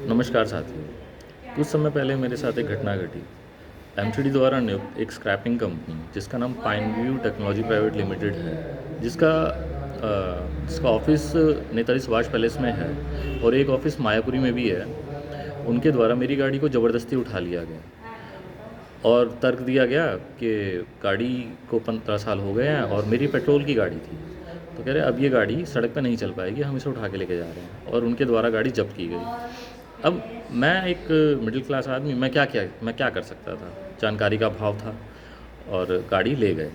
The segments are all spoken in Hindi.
नमस्कार साथियों। कुछ समय पहले मेरे साथ एक घटना घटी। एमसीडी द्वारा नियुक्त एक स्क्रैपिंग कंपनी जिसका नाम pine view technology private limited है, जिसका ऑफिस नेताजी सुभाष पैलेस में है और एक ऑफिस मायापुरी में भी है। उनके द्वारा मेरी गाड़ी को ज़बरदस्ती उठा लिया गया और तर्क दिया गया कि गाड़ी को 15 साल हो गए हैं और मेरी पेट्रोल की गाड़ी थी, तो कह रहे अब ये गाड़ी सड़क पे नहीं चल पाएगी, हम इसे उठा के लेके जा रहे हैं, और उनके द्वारा गाड़ी जब्त की गई। अब मैं एक मिडिल क्लास आदमी, मैं क्या कर सकता था। जानकारी का अभाव था और गाड़ी ले गए।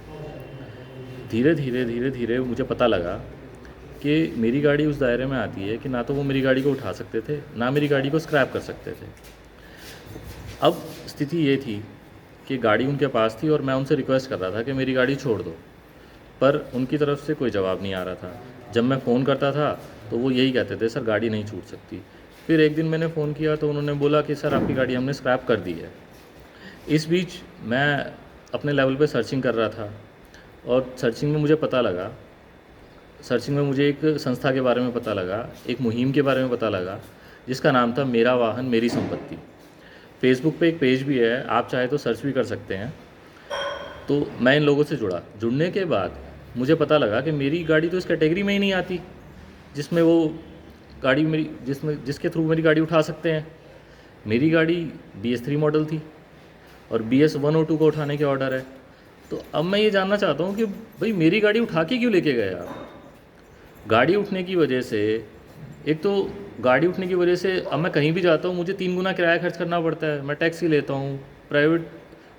धीरे धीरे मुझे पता लगा कि मेरी गाड़ी उस दायरे में आती है कि ना तो वो मेरी गाड़ी को उठा सकते थे, ना मेरी गाड़ी को स्क्रैप कर सकते थे। अब स्थिति ये थी कि गाड़ी उनके पास थी और मैं उनसे रिक्वेस्ट कर रहा था कि मेरी गाड़ी छोड़ दो, पर उनकी तरफ से कोई जवाब नहीं आ रहा था। जब मैं फ़ोन करता था तो वो यही कहते थे, सर गाड़ी नहीं छूट सकती। फिर एक दिन मैंने फ़ोन किया तो उन्होंने बोला कि सर आपकी गाड़ी हमने स्क्रैप कर दी है। इस बीच मैं अपने लेवल पे सर्चिंग कर रहा था और सर्चिंग में मुझे एक संस्था के बारे में पता लगा, एक मुहिम के बारे में पता लगा, जिसका नाम था मेरा वाहन मेरी संपत्ति। फेसबुक पे एक पेज भी है, आप चाहे तो सर्च भी कर सकते हैं। तो मैं इन लोगों से जुड़ने के बाद मुझे पता लगा कि मेरी गाड़ी तो इस कैटेगरी में ही नहीं आती जिसमें वो गाड़ी मेरी जिसके थ्रू मेरी गाड़ी उठा सकते हैं। मेरी गाड़ी BS3 मॉडल थी और BS 102 को उठाने के ऑर्डर है। तो अब मैं ये जानना चाहता हूँ कि भाई मेरी गाड़ी उठा के क्यों लेके गए आप। गाड़ी उठने की वजह से, एक तो गाड़ी उठने की वजह से अब मैं कहीं भी जाता हूँ मुझे 3 गुना किराया खर्च करना पड़ता है। मैं टैक्सी लेता हूँ, प्राइवेट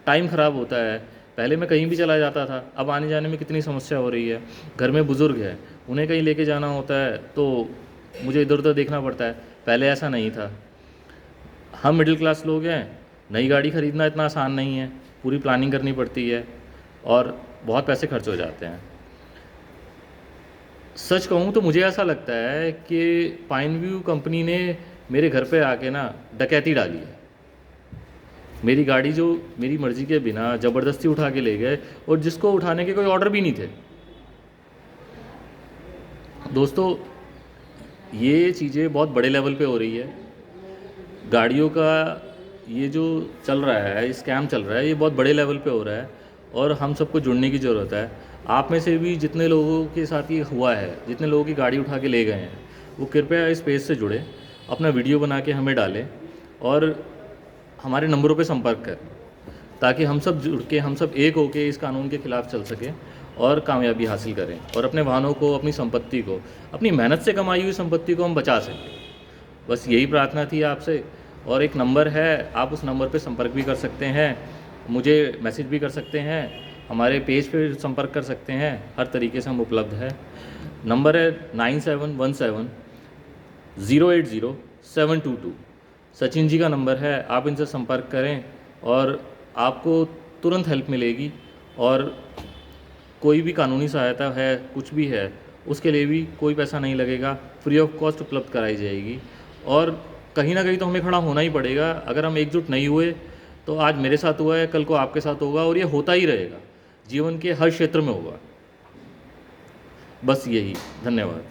टाइम ख़राब होता है। पहले मैं कहीं भी चला जाता था, अब आने जाने में कितनी समस्या हो रही है। घर में बुज़ुर्ग है, उन्हें कहीं लेके जाना होता है तो मुझे इधर उधर देखना पड़ता है। पहले ऐसा नहीं था। हम मिडिल क्लास लोग हैं, नई गाड़ी ख़रीदना इतना आसान नहीं है, पूरी प्लानिंग करनी पड़ती है और बहुत पैसे खर्च हो जाते हैं। सच कहूँ तो मुझे ऐसा लगता है कि पाइन व्यू कंपनी ने मेरे घर पे आके ना डकैती डाली है। मेरी गाड़ी जो मेरी मर्ज़ी के बिना ज़बरदस्ती उठा के ले गए और जिसको उठाने के कोई ऑर्डर भी नहीं थे। दोस्तों, ये चीज़ें बहुत बड़े लेवल पे हो रही है। गाड़ियों का ये जो चल रहा है, स्कैम चल रहा है, ये बहुत बड़े लेवल पे हो रहा है और हम सबको जुड़ने की ज़रूरत है। आप में से भी जितने लोगों के साथ ये हुआ है, जितने लोगों की गाड़ी उठा के ले गए हैं, वो कृपया इस पेज से जुड़े, अपना वीडियो बना के हमें डालें और हमारे नंबरों पे संपर्क करें, ताकि हम सब जुड़ के, हम सब एक होके इस कानून के ख़िलाफ़ चल सकें और कामयाबी हासिल करें और अपने वाहनों को, अपनी संपत्ति को, अपनी मेहनत से कमाई हुई संपत्ति को हम बचा सकें। बस यही प्रार्थना थी आपसे। और एक नंबर है, आप उस नंबर पे संपर्क भी कर सकते हैं, मुझे मैसेज भी कर सकते हैं, हमारे पेज पे संपर्क कर सकते हैं। हर तरीके से हम उपलब्ध है। नंबर है 9717080722। सचिन जी का नंबर है, आप इनसे संपर्क करें और आपको तुरंत हेल्प मिलेगी। और कोई भी कानूनी सहायता है, कुछ भी है, उसके लिए भी कोई पैसा नहीं लगेगा, फ्री ऑफ कॉस्ट उपलब्ध कराई जाएगी। और कहीं ना कहीं तो हमें खड़ा होना ही पड़ेगा। अगर हम एकजुट नहीं हुए तो आज मेरे साथ हुआ है, कल को आपके साथ होगा और ये होता ही रहेगा, जीवन के हर क्षेत्र में होगा। बस यही। धन्यवाद।